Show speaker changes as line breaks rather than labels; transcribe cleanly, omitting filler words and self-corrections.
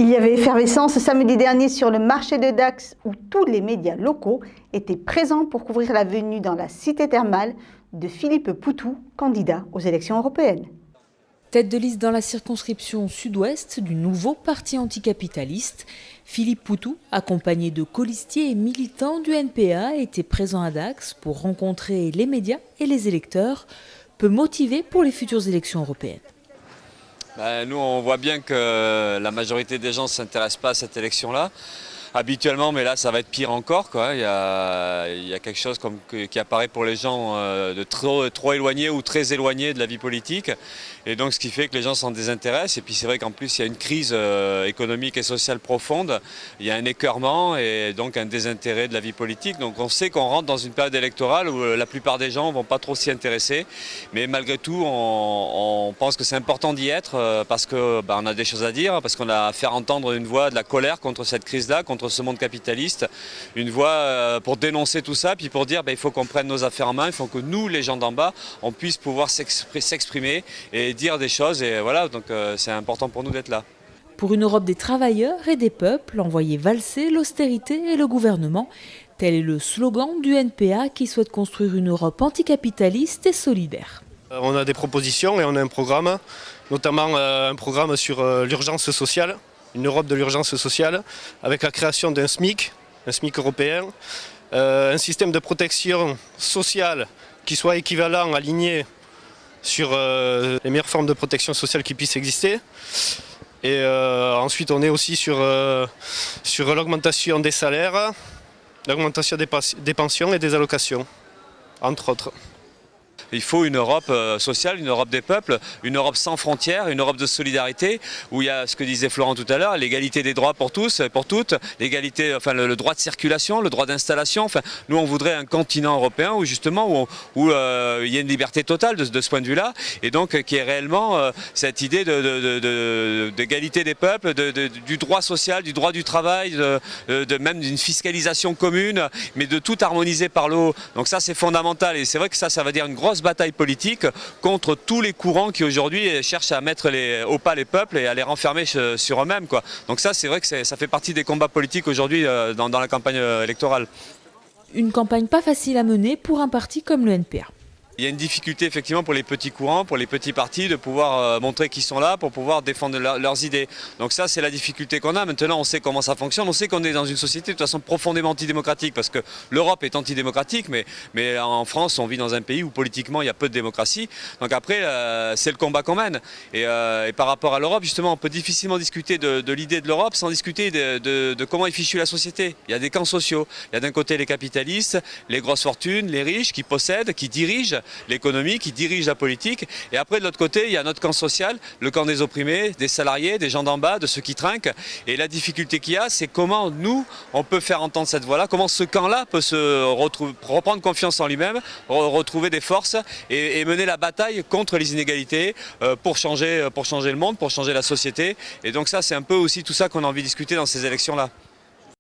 Il y avait effervescence ce samedi dernier sur le marché de Dax où tous les médias locaux étaient présents pour couvrir la venue dans la cité thermale de Philippe Poutou, candidat aux élections européennes.
Tête de liste dans la circonscription sud-ouest du nouveau parti anticapitaliste, Philippe Poutou, accompagné de colistiers et militants du NPA, était présent à Dax pour rencontrer les médias et les électeurs, peu motivés pour les futures élections européennes.
Nous, on voit bien que la majorité des gens ne s'intéressent pas à cette élection-là. Habituellement, mais là, ça va être pire encore, quoi. Il y a quelque chose qui apparaît pour les gens de trop éloignés ou très éloignés de la vie politique. Et donc, ce qui fait que les gens s'en désintéressent. Et puis, c'est vrai qu'en plus, il y a une crise économique et sociale profonde. Il y a un écœurement et donc un désintérêt de la vie politique. Donc, on sait qu'on rentre dans une période électorale où la plupart des gens ne vont pas trop s'y intéresser. Mais malgré tout, on pense que c'est important d'y être parce qu'on a des choses à dire, parce qu'on a à faire entendre une voix de la colère contre cette crise-là, contre ce monde capitaliste, une voix pour dénoncer tout ça, puis pour dire il faut qu'on prenne nos affaires en main, il faut que nous, les gens d'en bas, on puisse pouvoir s'exprimer et dire des choses, et voilà, donc c'est important pour nous d'être là.
Pour une Europe des travailleurs et des peuples, envoyer valser l'austérité et le gouvernement, tel est le slogan du NPA qui souhaite construire une Europe anticapitaliste et solidaire.
On a des propositions et on a un programme, notamment un programme sur l'urgence sociale. Une Europe de l'urgence sociale, avec la création d'un SMIC européen, un système de protection sociale qui soit équivalent, aligné sur les meilleures formes de protection sociale qui puissent exister. Et ensuite, on est aussi sur l'augmentation des salaires, l'augmentation des pensions et des allocations, entre autres.
Il faut une Europe sociale, une Europe des peuples, une Europe sans frontières, une Europe de solidarité, où il y a ce que disait Florent tout à l'heure, l'égalité des droits pour tous, pour toutes, l'égalité, enfin le droit de circulation, le droit d'installation. Enfin, nous, on voudrait un continent européen où justement où il y a une liberté totale de ce point de vue-là, et donc qui est réellement cette idée d'égalité des peuples, du droit social, du droit du travail, même d'une fiscalisation commune, mais de tout harmoniser par le haut. Donc ça, c'est fondamental, et c'est vrai que ça va dire une grosse bataille politique contre tous les courants qui aujourd'hui cherchent à mettre au pas les peuples et à les renfermer sur eux-mêmes, quoi. Donc ça, c'est vrai que ça fait partie des combats politiques aujourd'hui dans la campagne électorale.
Une campagne pas facile à mener pour un parti comme le NPA.
Il y a une difficulté effectivement pour les petits courants, pour les petits partis, de pouvoir montrer qu'ils sont là pour pouvoir défendre leurs idées. Donc ça, c'est la difficulté qu'on a. Maintenant, on sait comment ça fonctionne. On sait qu'on est dans une société de toute façon profondément antidémocratique, parce que l'Europe est antidémocratique, mais en France, on vit dans un pays où politiquement, il y a peu de démocratie. Donc après, c'est le combat qu'on mène. Et par rapport à l'Europe, justement, on peut difficilement discuter de l'idée de l'Europe sans discuter de comment est fichue la société. Il y a des camps sociaux. Il y a d'un côté les capitalistes, les grosses fortunes, les riches qui possèdent, qui dirigent l'économie, qui dirige la politique, et après de l'autre côté il y a notre camp social, le camp des opprimés, des salariés, des gens d'en bas, de ceux qui trinquent, et la difficulté qu'il y a, c'est comment nous on peut faire entendre cette voix-là, comment ce camp-là peut reprendre confiance en lui-même, retrouver des forces et mener la bataille contre les inégalités pour changer le monde, pour changer la société, et donc ça c'est un peu aussi tout ça qu'on a envie de discuter dans ces élections-là.